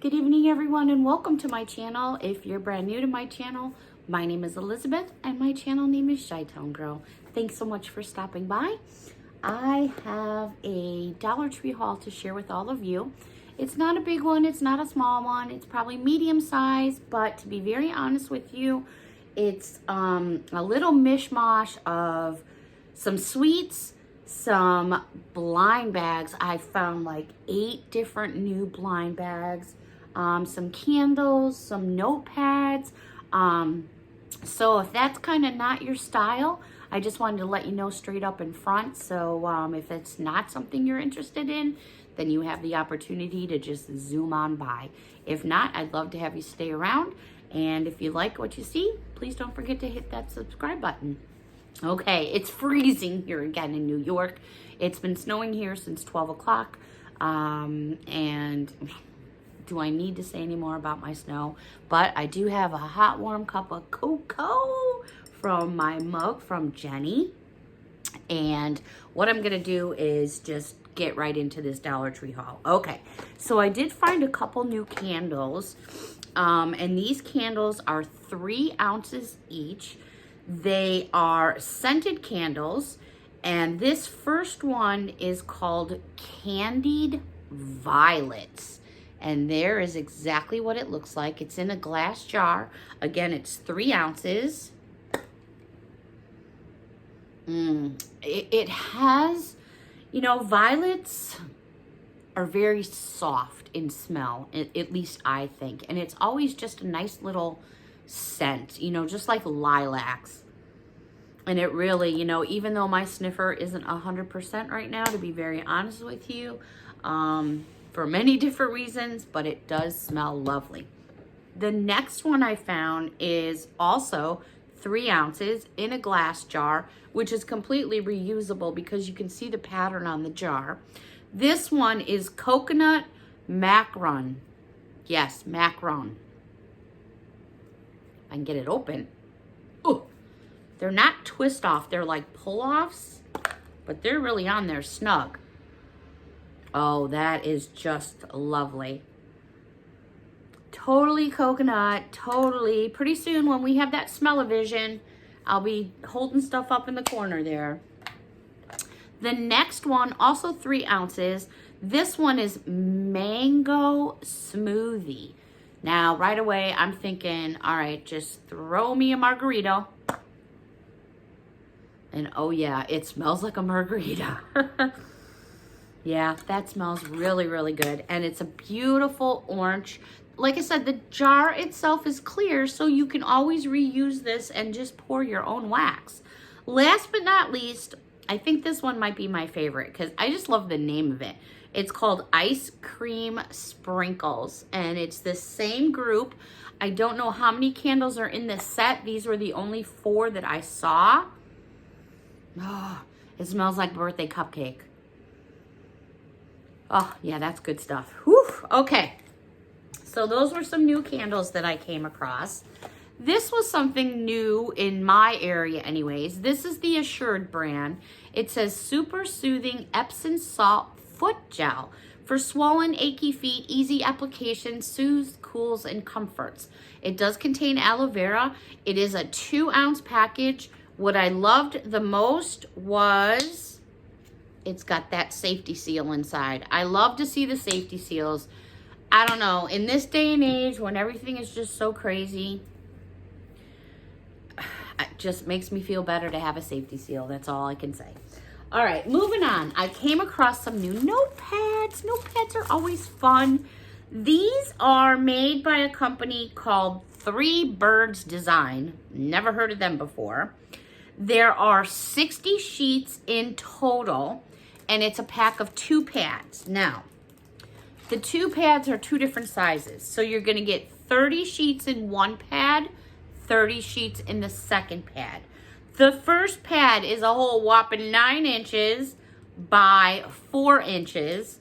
Good evening, everyone, and welcome to my channel. If you're brand new to my channel, my name is Elizabeth, and my channel name is ChiTownGirl. Thanks so much for stopping by. I have a Dollar Tree haul to share with all of you. It's not a big one, it's not a small one, it's probably medium size, but to be very honest with you, it's a little mishmash of some sweets, some blind bags. I found like 8 different new blind bags, some candles, some notepads. So if that's kind of not your style, I just wanted to let you know straight up in front. So if it's not something you're interested in, then you have the opportunity to just zoom on by. If not, I'd love to have you stay around. And if you like what you see, please don't forget to hit that subscribe button. Okay, it's freezing here again in New York. It's been snowing here since 12 o'clock. And do I need to say any more about my snow? But I do have a hot, warm cup of cocoa from my mug from Jenny. And what I'm going to do is just get right into this Dollar Tree haul. Okay, so I did find a couple new candles. And these candles are 3 ounces each. They are scented candles. And this first one is called Candied Violets. And there is exactly what it looks like. It's in a glass jar. Again, it's 3 ounces. It has, you know, violets are very soft in smell, at least I think. And it's always just a nice little scent, you know, just like lilacs. And it really, you know, even though my sniffer isn't 100% right now, to be very honest with you, for many different reasons, but it does smell lovely. The next one I found is also 3 ounces in a glass jar, which is completely reusable because you can see the pattern on the jar. This one is coconut macaron. Yes, macaron. I can get it open. Ooh, they're not twist off, they're like pull offs, but they're really on there snug. Oh, that is just lovely. Totally coconut, totally. Pretty soon when we have that smell-o-vision, I'll be holding stuff up in the corner there. The next one, also 3 ounces. This one is mango smoothie. Now, right away, I'm thinking, all right, just throw me a margarita. And oh yeah, it smells like a margarita. Yeah, that smells really, really good. And it's a beautiful orange. Like I said, the jar itself is clear, so you can always reuse this and just pour your own wax. Last but not least, I think this one might be my favorite because I just love the name of it. It's called Ice Cream Sprinkles, and it's the same group. I don't know how many candles are in this set. These were the only 4 that I saw. Oh, it smells like birthday cupcake. Oh, yeah, that's good stuff. Whew, okay. So those were some new candles that I came across. This was something new in my area anyways. This is the Assured brand. It says Super Soothing Epsom Salt Foot Gel for swollen, achy feet, easy application, soothes, cools, and comforts. It does contain aloe vera. It is a 2-ounce package. What I loved the most was it's got that safety seal inside. I love to see the safety seals. I don't know, in this day and age when everything is just so crazy, it just makes me feel better to have a safety seal. That's all I can say. All right, moving on. I came across some new notepads. Notepads are always fun. These are made by a company called 3 Birds Design. Never heard of them before. There are 60 sheets in total, and it's a pack of 2 pads. Now, the 2 pads are 2 different sizes. So you're gonna get 30 sheets in one pad, 30 sheets in the second pad. The first pad is a whole whopping 9 inches by 4 inches.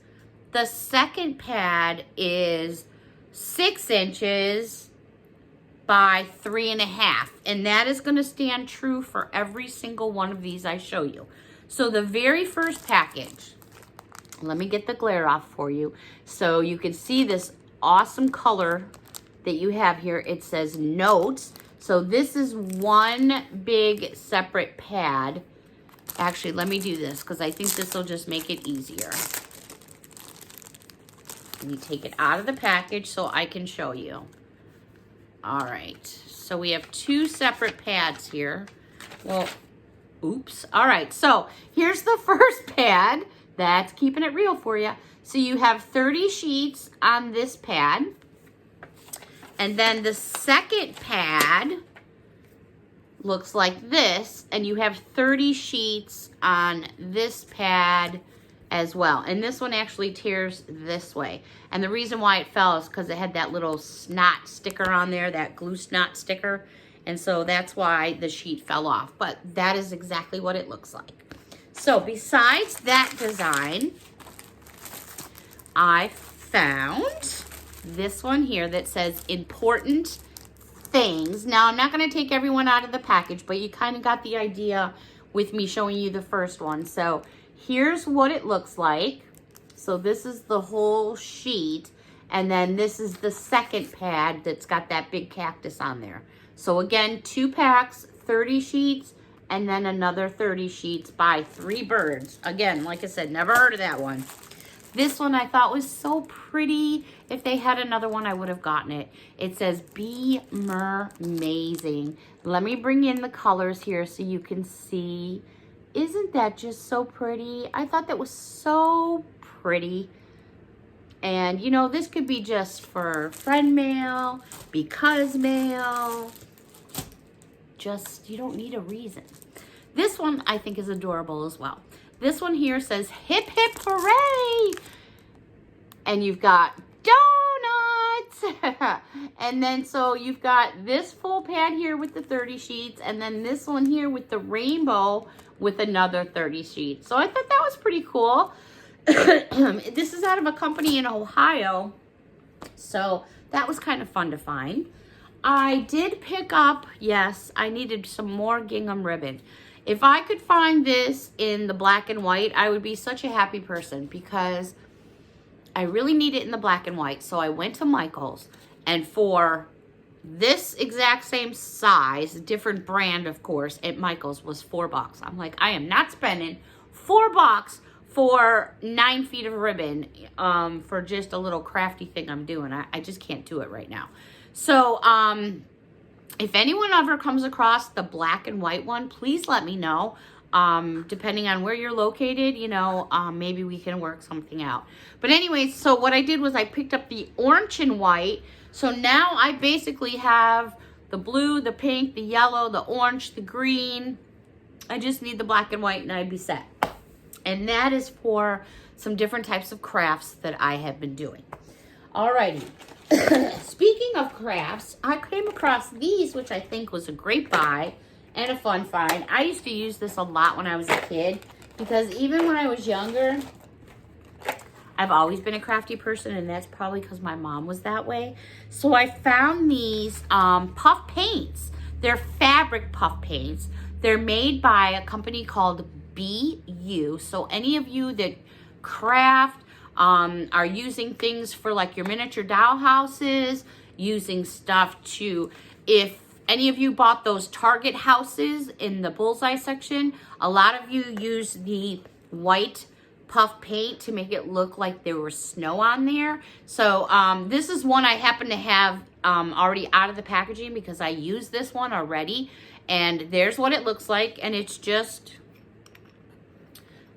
The second pad is 6 inches by 3.5. And that is gonna stand true for every single one of these I show you. So the very first package, let me get the glare off for you so you can see this awesome color that you have here. It says notes. So this is one big separate pad. Actually, let me do this because I think this will just make it easier. Let me take it out of the package so I can show you. All right, so we have two separate pads here. Well, oops. All right, so here's the first pad. That's keeping it real for you. So you have 30 sheets on this pad. And then the second pad looks like this, and you have 30 sheets on this pad as well. And this one actually tears this way. And the reason why it fell is because it had that little snot sticker on there, that glue snot sticker. And so that's why the sheet fell off. But that is exactly what it looks like. So besides that design, I found this one here that says important things. Now, I'm not going to take everyone out of the package, but you kind of got the idea with me showing you the first one. So here's what it looks like. So this is the whole sheet, and then this is the second pad that's got that big cactus on there. So again, 2 packs, 30 sheets, and then another 30 sheets by 3 birds. Again, like I said, never heard of that one. This one I thought was so pretty. If they had another one, I would have gotten it. It says, be mermazing. Let me bring in the colors here so you can see. Isn't that just so pretty? I thought that was so pretty. And, you know, this could be just for friend mail, because mail. Just, you don't need a reason. This one I think is adorable as well. This one here says, hip, hip, hooray. And you've got donuts. And then so you've got this full pad here with the 30 sheets. And then this one here with the rainbow with another 30 sheets. So I thought that was pretty cool. This is out of a company in Ohio. So that was kind of fun to find. I did pick up, yes, I needed some more gingham ribbon. If I could find this in the black and white, I would be such a happy person because I really need it in the black and white. So I went to Michael's, and for this exact same size, different brand, of course, at Michael's was $4. I'm like, I am not spending $4 for 9 feet of ribbon for just a little crafty thing I'm doing. I just can't do it right now. So, if anyone ever comes across the black and white one, please let me know. Depending on where you're located, you know, maybe we can work something out. But anyways, so what I did was I picked up the orange and white. So now I basically have the blue, the pink, the yellow, the orange, the green. I just need the black and white and I'd be set. And that is for some different types of crafts that I have been doing. Alrighty. Speaking of crafts, I came across these, which I think was a great buy and a fun find. I used to use this a lot when I was a kid because even when I was younger, I've always been a crafty person, and that's probably because my mom was that way. So I found these puff paints. They're fabric puff paints. They're made by a company called BU. So any of you that craft, are using things for like your miniature doll houses, using stuff to, if any of you bought those Target houses in the bullseye section, a lot of you use the white puff paint to make it look like there was snow on there. So this is one I happen to have already out of the packaging because I used this one already. And there's what it looks like. And it's just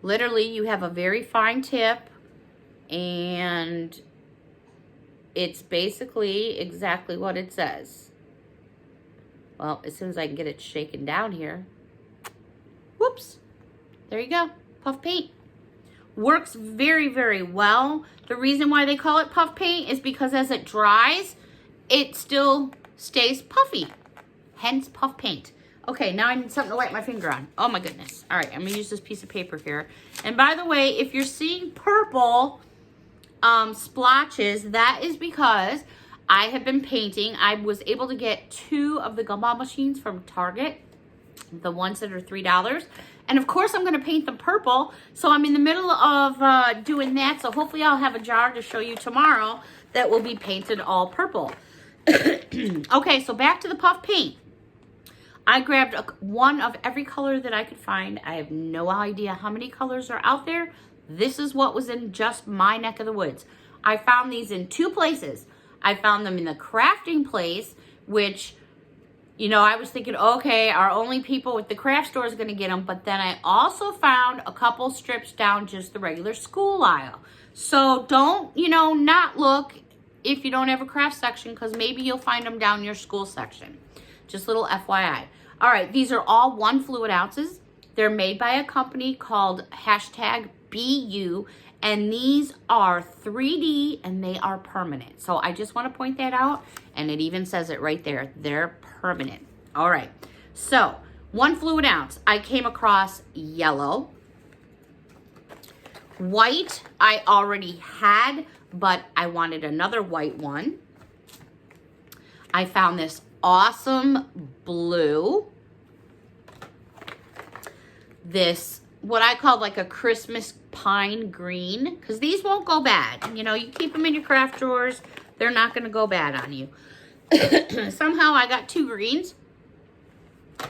literally you have a very fine tip. And it's basically exactly what it says. Well, as soon as I can get it shaken down here. Whoops. There you go. Puff paint. Works very, very well. The reason why they call it puff paint is because as it dries, it still stays puffy. Hence puff paint. Okay, now I need something to light my finger on. Oh my goodness. All right, I'm going to use this piece of paper here. And by the way, if you're seeing purple splotches, that is because I have been painting. I was able to get 2 of the gumball machines from Target, the ones that are $3. And of course I'm going to paint them purple. So I'm in the middle of doing that. So hopefully I'll have a jar to show you tomorrow that will be painted all purple. Okay, so back to the puff paint. I grabbed one of every color that I could find. I have no idea how many colors are out there. This is what was in just my neck of the woods. I found these in two places. I found them in the crafting place, which, you know, I was thinking, okay, our only people with the craft store is going to get them. But then I also found a couple strips down just the regular school aisle. So don't, you know, not look if you don't have a craft section, because maybe you'll find them down your school section. Just little FYI. All right, these are all 1 fluid ounces. They're made by a company called #BU, and these are 3D and they are permanent. So I just want to point that out, and it even says it right there. They're permanent. All right, so 1 fluid ounce. I came across yellow. White I already had, but I wanted another white one. I found this awesome blue. This, what I call like a Christmas pine green, because these won't go bad. You know, you keep them in your craft drawers, they're not going to go bad on you. Somehow I got 2 greens.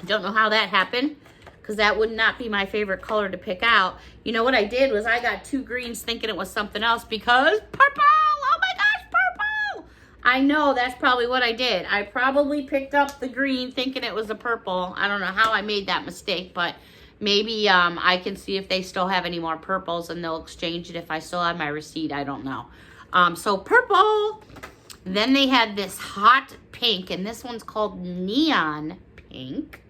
Don't know how that happened, because that would not be my favorite color to pick out. You know what I did was I got 2 greens thinking it was something else because purple! Oh my gosh, purple! I know that's probably what I did. I probably picked up the green thinking it was a purple. I don't know how I made that mistake, but maybe I can see if they still have any more purples and they'll exchange it if I still have my receipt. I don't know. So purple. Then they had this hot pink, and this one's called neon pink.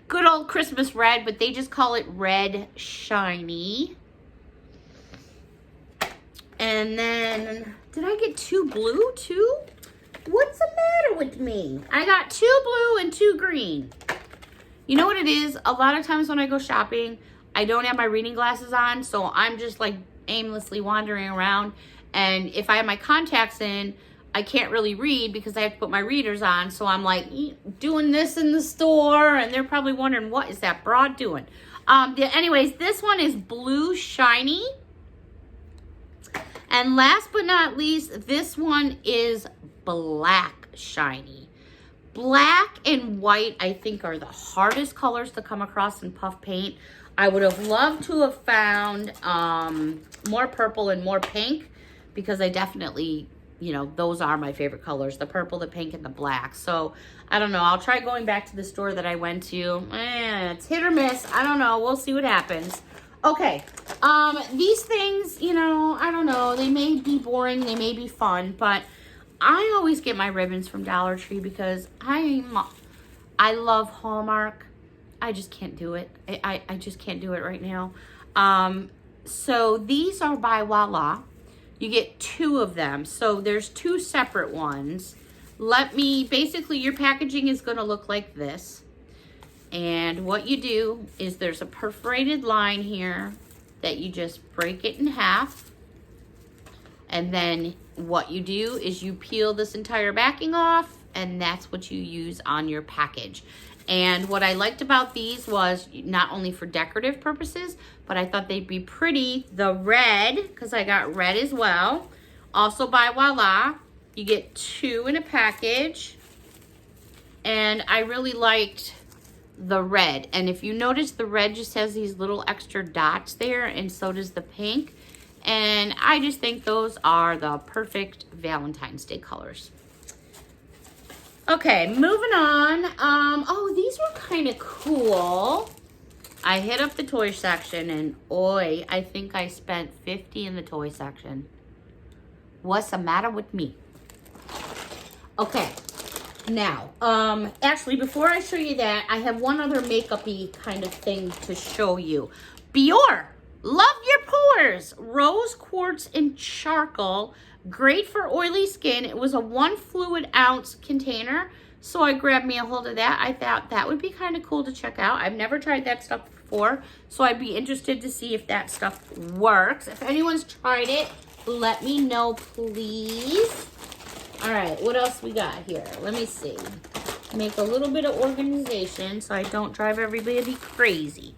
Good old Christmas red, but they just call it red shiny. And then, did I get 2 blue too? What's the matter with me? I got 2 blue and 2 green. You know what it is? A lot of times when I go shopping, I don't have my reading glasses on, so I'm just like aimlessly wandering around. And if I have my contacts in, I can't really read because I have to put my readers on. So I'm like doing this in the store, and they're probably wondering, what is that broad doing? Anyways, this one is blue shiny. And last but not least, this one is black shiny. Black and white, I think, are the hardest colors to come across in puff paint. I would have loved to have found more purple and more pink, because I definitely, you know, those are my favorite colors, the purple, the pink, and the black. So, I don't know. I'll try going back to the store that I went to. It's hit or miss. I don't know. We'll see what happens. Okay. These things, you know, I don't know. They may be boring. They may be fun, but I always get my ribbons from Dollar Tree because I love Hallmark. I just can't do it. I just can't do it right now. So these are by Voila. You get 2 of them. So there's 2 separate ones. Basically your packaging is going to look like this. And what you do is there's a perforated line here that you just break it in half. And then what you do is you peel this entire backing off, and that's what you use on your package. And what I liked about these was not only for decorative purposes, but I thought they'd be pretty. The red, because I got red as well. Also by Voila. You get 2 in a package. And I really liked the red. And if you notice, the red just has these little extra dots there, and so does the pink. And I just think those are the perfect Valentine's Day colors. Okay, moving on. Oh, these were kind of cool. I hit up the toy section, and oi, I think I spent $50 in the toy section. What's the matter with me? Okay, now, actually, before I show you that, I have one other makeup-y kind of thing to show you. Bior. Love your pores. Rose quartz and charcoal. Great for oily skin. It was a 1 fluid ounce container, so I grabbed me a hold of that. I thought that would be kind of cool to check out. I've never tried that stuff before, so I'd be interested to see if that stuff works. If anyone's tried it, let me know, please. All right, what else we got here? Let me see. Make a little bit of organization so I don't drive everybody crazy.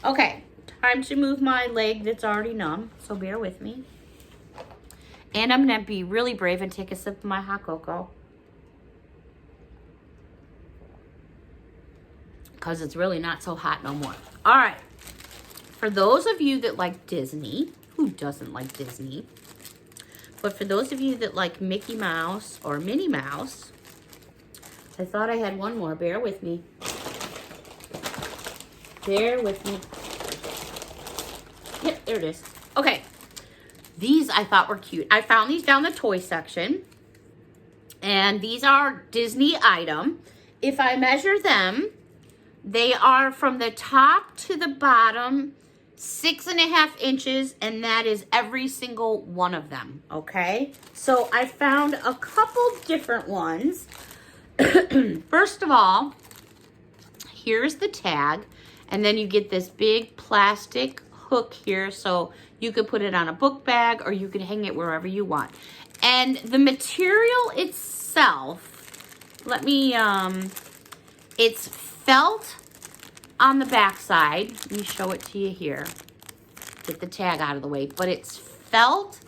Okay. Time to move my leg that's already numb, so bear with me. And I'm going to be really brave and take a sip of my hot cocoa. Because it's really not so hot no more. All right. For those of you that like Disney, who doesn't like Disney? But for those of you that like Mickey Mouse or Minnie Mouse, I thought I had one more. Bear with me. Bear with me. Yep, there it is. Okay. These I thought were cute. I found these down the toy section. And these are Disney item. If I measure them, they are from the top to the bottom, 6.5 inches, and that is every single one of them, okay? So I found a couple different ones. First of all, here's the tag, and then you get this big plastic hook here, so you could put it on a book bag or you could hang it wherever you want. And the material itself, it's felt on the back side. Let me show it to you here. Get the tag out of the way. But it's felt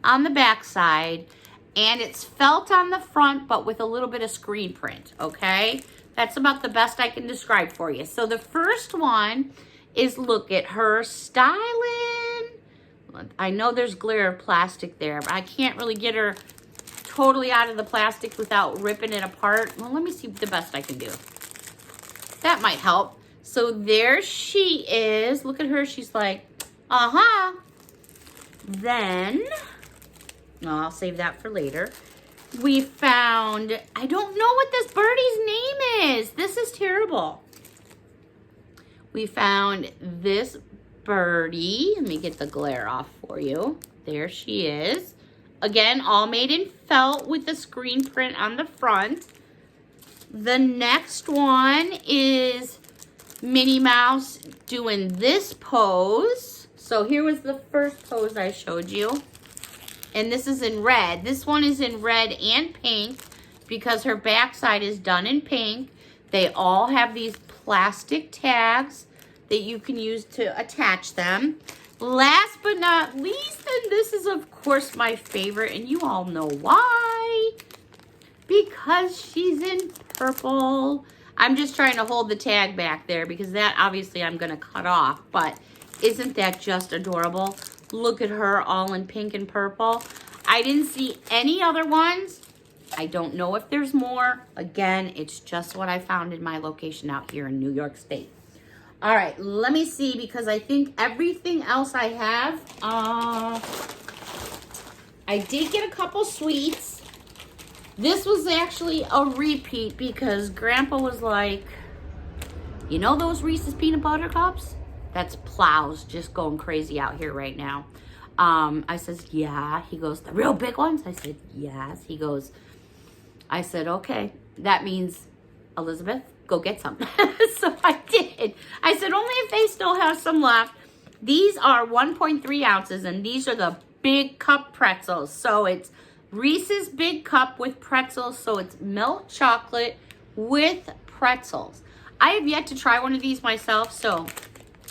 on the back side, and it's felt on the front, but with a little bit of screen print, okay? That's about the best I can describe for you. So the first one is, look at her styling. I know there's glare of plastic there, but I can't really get her totally out of the plastic without ripping it apart. Well, let me see the best I can do. That might help. So there she is. Look at her. She's like, uh-huh. Then, I'll save that for later. We found, I don't know what this birdie's name is. This is terrible. We found this birdie. Let me get the glare off for you. There she is. Again, all made in felt with the screen print on the front. The next one is Minnie Mouse doing this pose. So here was the first pose I showed you. And this is in red. This one is in red and pink because her backside is done in pink. They all have these plastic tags that you can use to attach them. Last but not least, and this is of course my favorite, and you all know why. Because she's in purple. I'm just trying to hold the tag back there because that obviously I'm gonna cut off, but isn't that just adorable? Look at her all in pink and purple. I didn't see any other ones. I don't know if there's more. Again, it's just what I found in my location out here in New York State. All right, let me see, because I think everything else I have, I did get a couple sweets. This was actually a repeat because Grandpa was like, you know those Reese's peanut butter cups? That's Plows just going crazy out here right now. I says, yeah. He goes, the real big ones? I said, yes. He goes, I said, okay. That means, Elizabeth, go get some. So I did. I said, only if they still have some left. These are 1.3 ounces, and these are the big cup pretzels. So it's Reese's big cup with pretzels. So it's milk chocolate with pretzels. I have yet to try one of these myself, so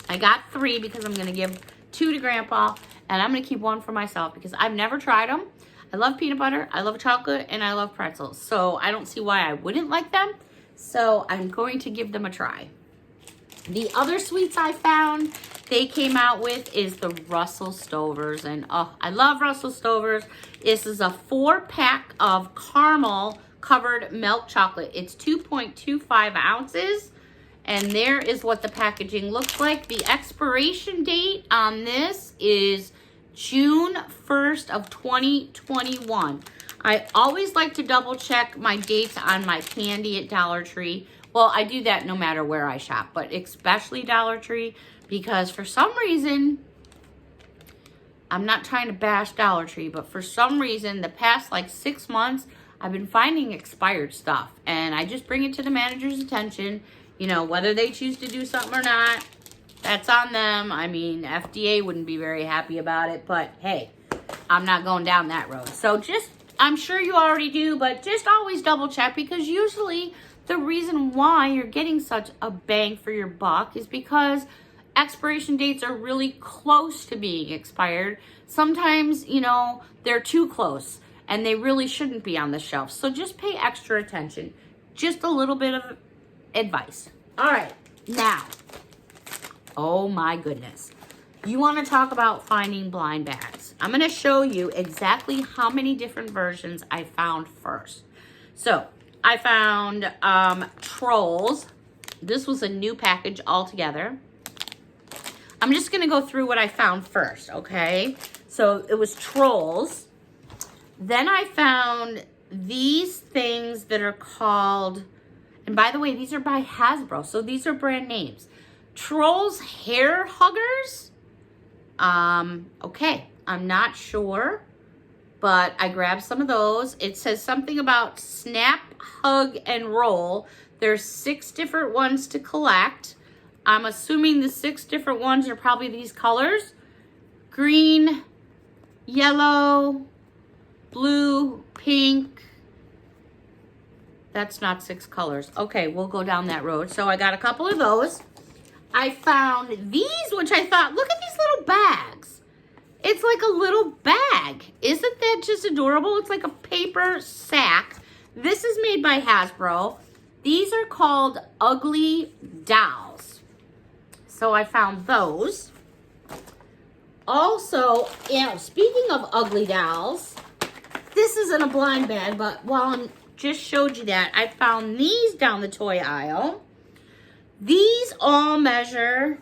I got 3 because I'm going to give 2 to Grandpa, and I'm going to keep 1 for myself because I've never tried them. I love peanut butter, I love chocolate, and I love pretzels. So I don't see why I wouldn't like them. So I'm going to give them a try. The other sweets I found they came out with is the Russell Stovers. And oh, I love Russell Stovers. This is a 4-pack of caramel covered milk chocolate. It's 2.25 ounces. And there is what the packaging looks like. The expiration date on this is June 1st of 2021. I always like to double check my dates on my candy at Dollar Tree. Well, I do that no matter where I shop, but especially Dollar Tree, because for some reason, I'm not trying to bash Dollar Tree, but for some reason, the past like 6 months, I've been finding expired stuff. And I just bring it to the manager's attention. You know, whether they choose to do something or not, that's on them. I mean, FDA wouldn't be very happy about it, but hey, I'm not going down that road. So just, I'm sure you already do, but just always double check, because usually the reason why you're getting such a bang for your buck is because expiration dates are really close to being expired. Sometimes, you know, they're too close and they really shouldn't be on the shelf. So just pay extra attention. Just a little bit of advice. All right, now, oh my goodness. You want to talk about finding blind bags. I'm going to show you exactly how many different versions I found first. So I found Trolls. This was a new package altogether. I'm just going to go through what I found first, okay? So it was Trolls. Then I found these things that are called, and by the way, these are by Hasbro, so these are brand names. Trolls Hair Huggers. Okay, I'm not sure, but I grabbed some of those. It says something about snap, hug, and roll. There's 6 different ones to collect. I'm assuming the 6 different ones are probably these colors. Green, yellow, blue, pink. That's not 6 colors. Okay, we'll go down that road. So I got a couple of those. I found these, which I thought, look at these little bags. It's like a little bag. Isn't that just adorable? It's like a paper sack. This is made by Hasbro. These are called Ugly Dolls. So I found those. Also, you know, speaking of Ugly Dolls, this isn't a blind bag, but while I just showed you that, I found these down the toy aisle. These all measure,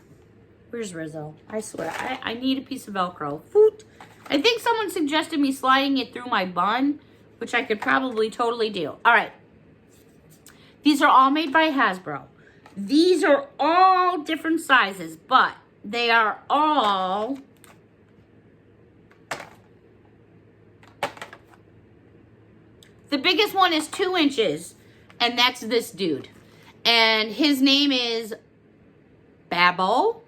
where's Rizzo? I swear, I need a piece of Velcro. Foot. I think someone suggested me sliding it through my bun, which I could probably totally do. All right. These are all made by Hasbro. These are all different sizes, but they are all the biggest one is 2 inches, and that's this dude. And his name is Babbo.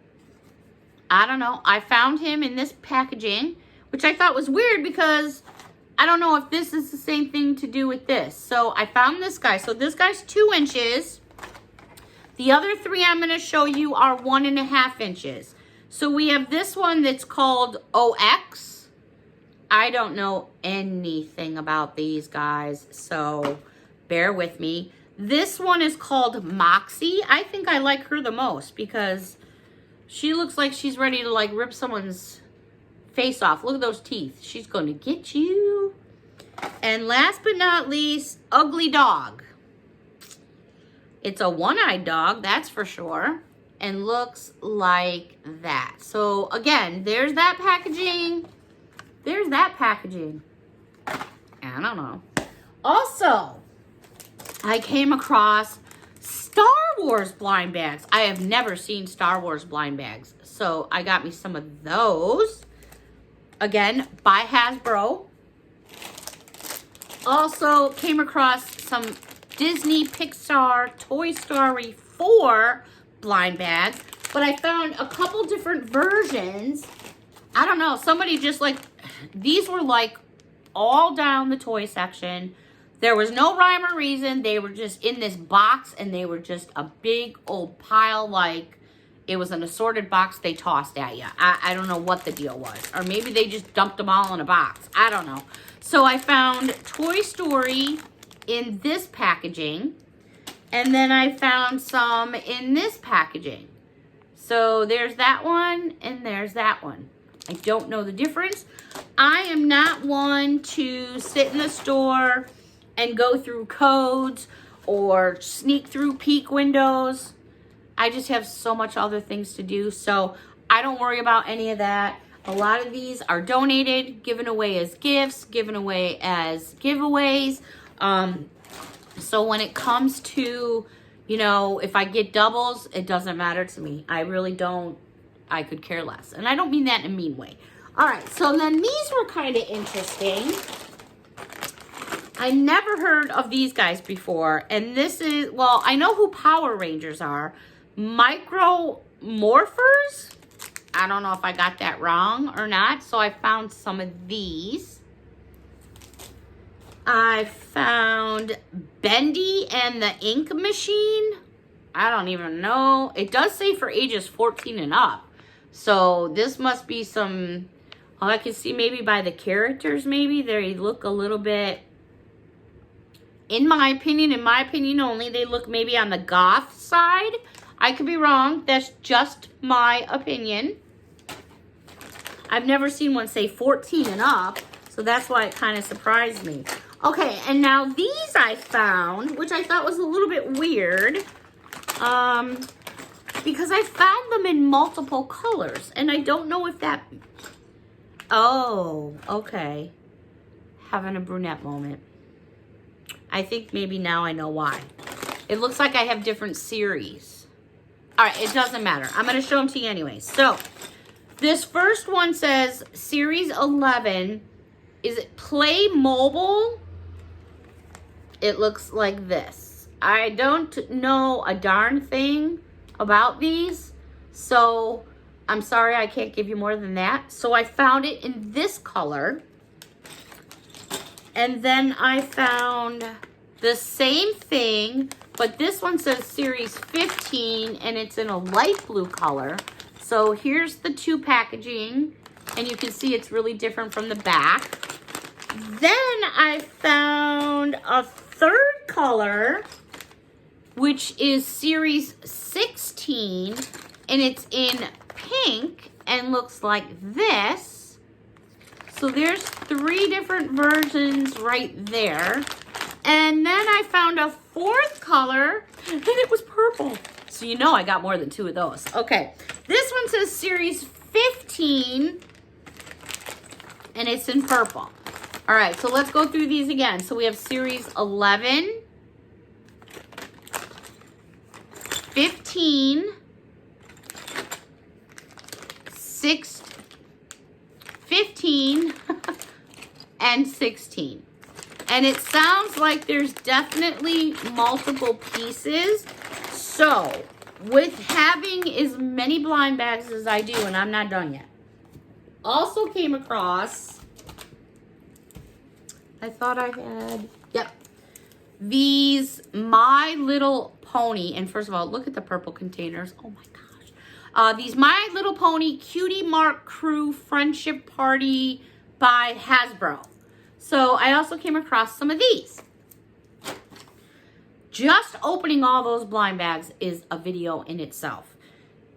I don't know. I found him in this packaging, which I thought was weird because I don't know if this is the same thing to do with this. So I found this guy. So this guy's 2 inches. The other 3 I'm going to show you are 1.5 inches. So we have this one that's called OX. I don't know anything about these guys, so bear with me. This one is called Moxie. I think I like her the most because she looks like she's ready to like rip someone's face off. Look at those teeth. She's going to get you. And last but not least, Ugly Dog. It's a one-eyed dog, that's for sure, and looks like that. So again, there's that packaging. There's that packaging. I don't know. Also, I came across Star Wars blind bags. I have never seen Star Wars blind bags. So I got me some of those. Again, by Hasbro. Also came across some Disney Pixar Toy Story 4 blind bags. But I found a couple different versions. I don't know. Somebody just like, these were like all down the toy section. There was no rhyme or reason. They were just in this box and they were just a big old pile, like it was an assorted box they tossed at you. I don't know what the deal was. Or maybe they just dumped them all in a box. I don't know. So I found Toy Story in this packaging. And then I found some in this packaging. So there's that one and there's that one. I don't know the difference. I am not one to sit in the store and go through codes or sneak through peek windows. I just have so much other things to do, so I don't worry about any of that. A lot of these are donated, given away as gifts, given away as giveaways. So when it comes to, you know, if I get doubles, it doesn't matter to me. I really don't. I could care less. And I don't mean that in a mean way. All right, so then these were kind of interesting. I never heard of these guys before. And this is, well, I know who Power Rangers are. Micro Morphers. I don't know if I got that wrong or not. So I found some of these. I found Bendy and the Ink Machine. I don't even know. It does say for ages 14 and up. So this must be some, oh, I can see maybe by the characters, maybe they look a little bit, in my opinion only, they look maybe on the goth side. I could be wrong. That's just my opinion. I've never seen one say 14 and up, so that's why it kind of surprised me. Okay, and now these I found, which I thought was a little bit weird, because I found them in multiple colors, and I don't know if that, oh, okay, having a brunette moment. I think maybe now I know why. It looks like I have different series. All right, it doesn't matter. I'm going to show them to you anyway. So, this first one says Series 11. Is it Play Mobile? It looks like this. I don't know a darn thing about these, so I'm sorry I can't give you more than that. So I found it in this color. And then I found the same thing, but this one says Series 15, and it's in a light blue color. So here's the two packaging, and you can see it's really different from the back. Then I found a third color, which is Series 16, and it's in pink and looks like this. So there's 3 different versions right there. And then I found a fourth color, and it was purple. So you know I got more than 2 of those. Okay, this one says Series 15, and it's in purple. All right, so let's go through these again. So we have Series 11, 15, 15, and 16. And it sounds like there's definitely multiple pieces. So, with having as many blind bags as I do, and I'm not done yet, also came across, I thought I had, yep, these My Little Pony. And first of all, look at the purple containers. Oh my gosh. These My Little Pony Cutie Mark Crew Friendship Party by Hasbro. So I also came across some of these. Just opening all those blind bags is a video in itself.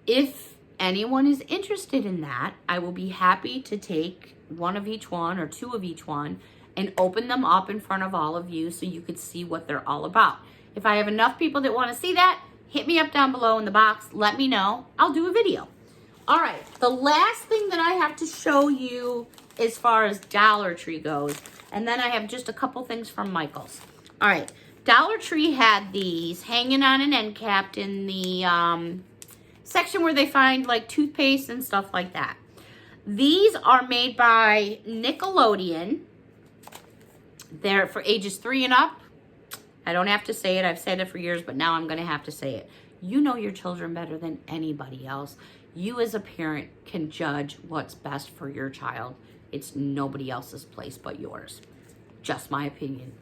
If anyone is interested in that, I will be happy to take one of each one or 2 of each one and open them up in front of all of you so you could see what they're all about. If I have enough people that want to see that, hit me up down below in the box. Let me know. I'll do a video. All right, the last thing that I have to show you as far as Dollar Tree goes, and then I have just a couple things from Michael's. All right, Dollar Tree had these hanging on an end cap in the section where they find like toothpaste and stuff like that. These are made by Nickelodeon. They're for ages 3 and up. I don't have to say it. I've said it for years, but now I'm going to have to say it. You know your children better than anybody else. You as a parent can judge what's best for your child. It's nobody else's place but yours. Just my opinion.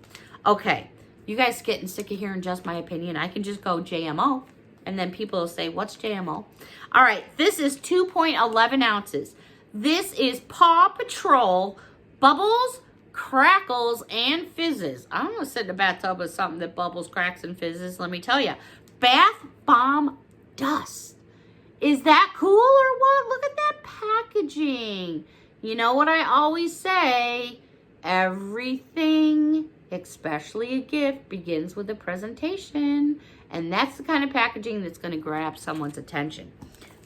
Okay, you guys getting sick of hearing just my opinion? I can just go JMO, and then people will say, what's JMO? All right, this is 2.11 ounces. This is Paw Patrol Bubbles, Crackles, and Fizzes. I'm going to sit in the bathtub with something that bubbles, cracks, and fizzes. Let me tell you. Bath Bomb Dust. Is that cool or what? Look at that packaging. You know what I always say? Everything, especially a gift, begins with a presentation. And that's the kind of packaging that's going to grab someone's attention.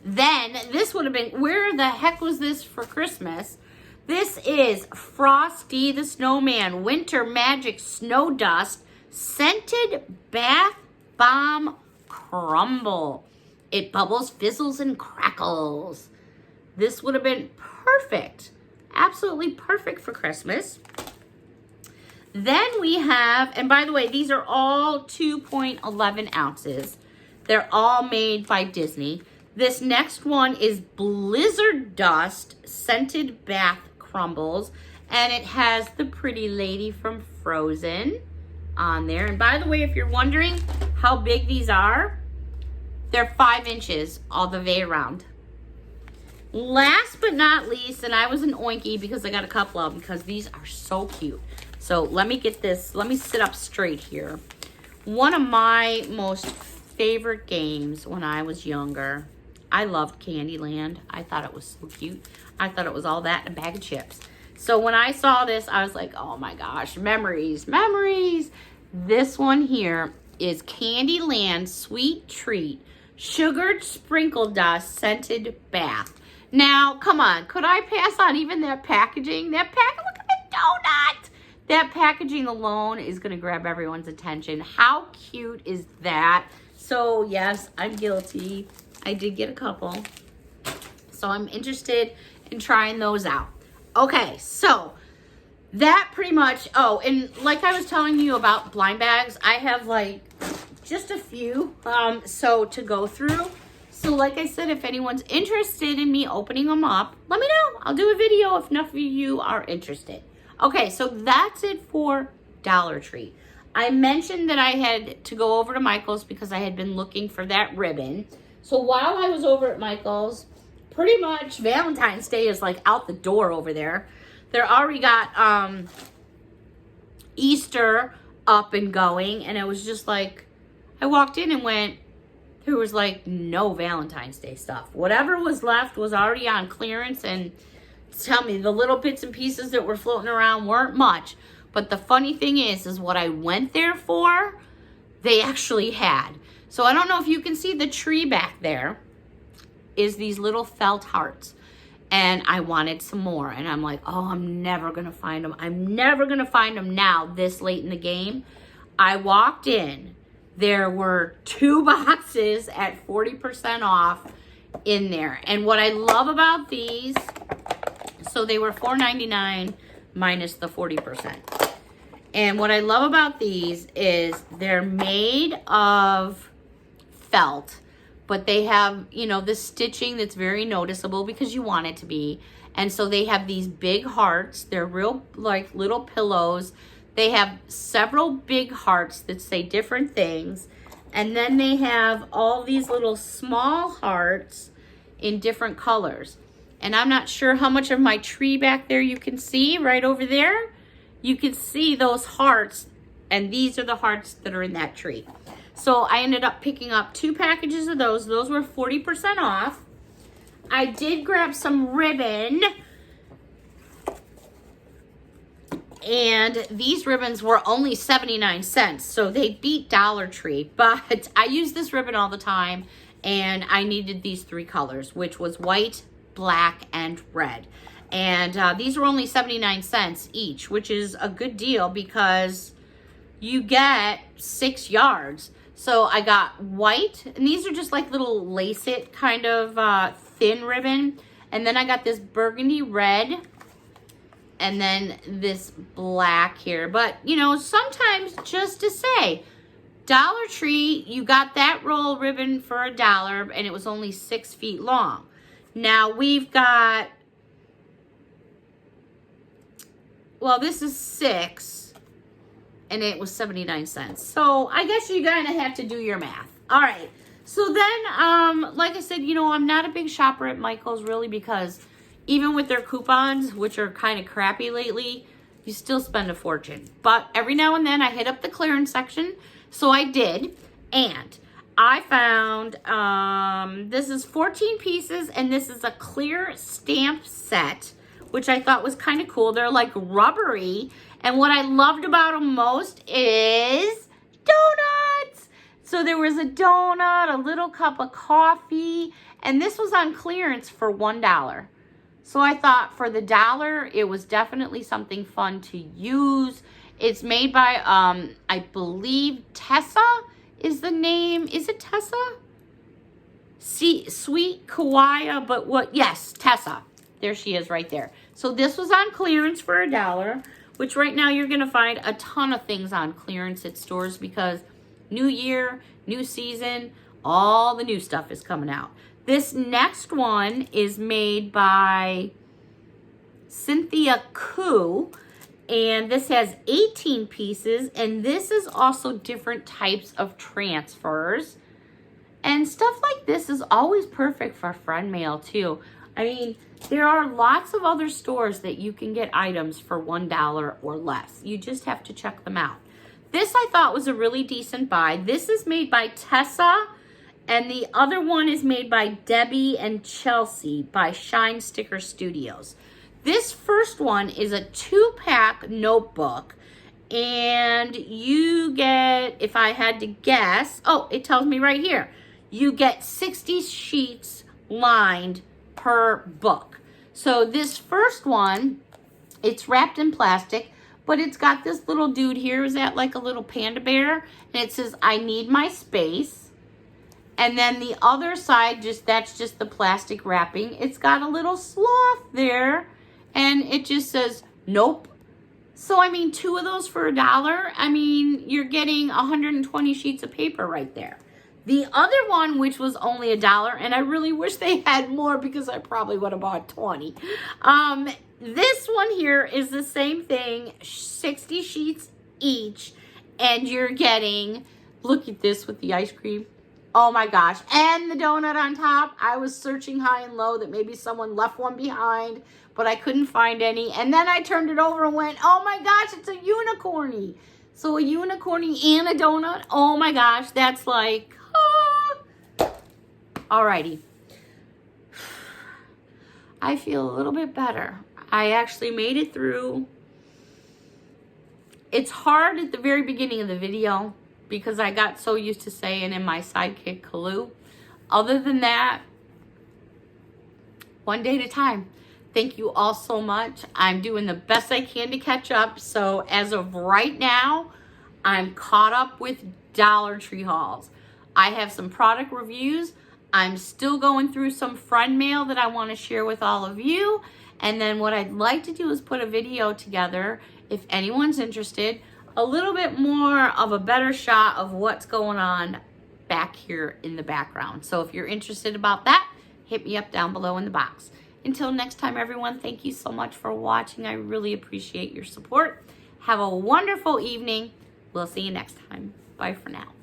Then, this would have been, where the heck was this for Christmas? This is Frosty the Snowman Winter Magic Snow Dust Scented Bath Bomb Crumble. It bubbles, fizzles, and crackles. This would have been perfect. Absolutely perfect for Christmas. Then we have, and by the way, these are all 2.11 ounces. They're all made by Disney. This next one is Blizzard Dust Scented Bath Crumbles. And it has the pretty lady from Frozen on there. And by the way, if you're wondering how big these are, They're 5 inches all the way around. Last but not least, and I was an oinky because I got a couple of them because these are so cute. So let me get this, let me sit up straight here. One of my most favorite games when I was younger, I loved Candyland. I thought it was so cute. I thought it was all that and a bag of chips. So when I saw this, I was like, oh my gosh, memories, memories. This one here is Candyland Sweet Treat Sugared Sprinkle Dust Scented Bath. Now, come on, could I pass on even that packaging? Look at the donut. That packaging alone is gonna grab everyone's attention. How cute is that? So yes, I'm guilty. I did get a couple. So I'm interested in trying those out. Okay, so that pretty much, oh, and like I was telling you about blind bags, I have like just a few so to go through. So like I said, if anyone's interested in me opening them up, let me know. I'll do a video if enough of you are interested. Okay, so that's it for Dollar Tree. I mentioned that I had to go over to Michael's because I had been looking for that ribbon. So while I was over at Michael's, pretty much Valentine's Day is like out the door over there. They're already got Easter up and going, and it was just like, I walked in and went, there was like no Valentine's Day stuff. Whatever was left was already on clearance, and tell me, the little bits and pieces that were floating around weren't much. But the funny thing is what I went there for, they actually had. So I don't know if you can see the tree back there is these little felt hearts. And I wanted some more. And I'm like, oh, I'm never going to find them. I'm never going to find them now this late in the game. I walked in. There were 2 boxes at 40% off in there. And what I love about these, so they were $4.99 minus the 40%. And what I love about these is they're made of felt, but they have, you know, the stitching that's very noticeable because you want it to be. And so they have these big hearts. They're real like little pillows. They have several big hearts that say different things. And then they have all these little small hearts in different colors. And I'm not sure how much of my tree back there you can see right over there. You can see those hearts, and these are the hearts that are in that tree. So I ended up picking up 2 packages of those. Those were 40% off. I did grab some ribbon. And these ribbons were only 79 cents, so they beat Dollar Tree. But I use this ribbon all the time, and I needed these 3 colors, which was white, black, and red. And these were only 79 cents each, which is a good deal because you get 6 yards. So I got white, and these are just like little lace-it kind of thin ribbon. And then I got this burgundy red, and then this black here. But, you know, sometimes just to say, Dollar Tree, you got that roll ribbon for $1, and it was only 6 feet long. Now we've got, well, this is 6, and it was 79 cents. So I guess you kind of have to do your math. All right. So then, like I said, you know, I'm not a big shopper at Michael's really because even with their coupons, which are kind of crappy lately, you still spend a fortune. But every now and then I hit up the clearance section. So I did. And I found, this is 14 pieces, and this is a clear stamp set, which I thought was kind of cool. They're like rubbery. And what I loved about them most is donuts. So there was a donut, a little cup of coffee, and this was on clearance for $1. So I thought for the $1, it was definitely something fun to use. It's made by, I believe Tessa is the name. Is it Tessa? Sweet Kawaii, but what? Yes, Tessa. There she is right there. So this was on clearance for $1, which right now you're going to find a ton of things on clearance at stores because new year, new season, all the new stuff is coming out. This next one is made by Cynthia Koo, and this has 18 pieces, and this is also different types of transfers. And stuff like this is always perfect for friend mail too. I mean, there are lots of other stores that you can get items for $1 or less. You just have to check them out. This I thought was a really decent buy. This is made by Tessa, and the other one is made by Debbie and Chelsea by Shine Sticker Studios. This first one is a 2-pack notebook, and you get, if I had to guess, oh, it tells me right here, you get 60 sheets lined per book. So this first one, it's wrapped in plastic, but it's got this little dude here. Is that like a little panda bear? And it says, I need my space. And then the other side, that's just the plastic wrapping. It's got a little sloth there, and it just says, nope. So, I mean, 2 of those for $1. I mean, you're getting 120 sheets of paper right there. The other one, which was only $1, and I really wish they had more because I probably would have bought 20. This one here is the same thing, 60 sheets each, and you're getting, look at this with the ice cream. Oh my gosh, and the donut on top. I was searching high and low that maybe someone left one behind, but I couldn't find any. And then I turned it over and went, oh my gosh, it's a unicorny. So a unicorny and a donut, oh my gosh, that's like, alrighty. I feel a little bit better. I actually made it through. It's hard at the very beginning of the video because I got so used to saying in my sidekick Kalu. Other than that, one day at a time. Thank you all so much. I'm doing the best I can to catch up. So as of right now, I'm caught up with Dollar Tree hauls. I have some product reviews. I'm still going through some friend mail that I want to share with all of you. And then what I'd like to do is put a video together, if anyone's interested, a little bit more of a better shot of what's going on back here in the background. So if you're interested about that, hit me up down below in the box. Until next time, everyone, thank you so much for watching. I really appreciate your support. Have a wonderful evening. We'll see you next time. Bye for now.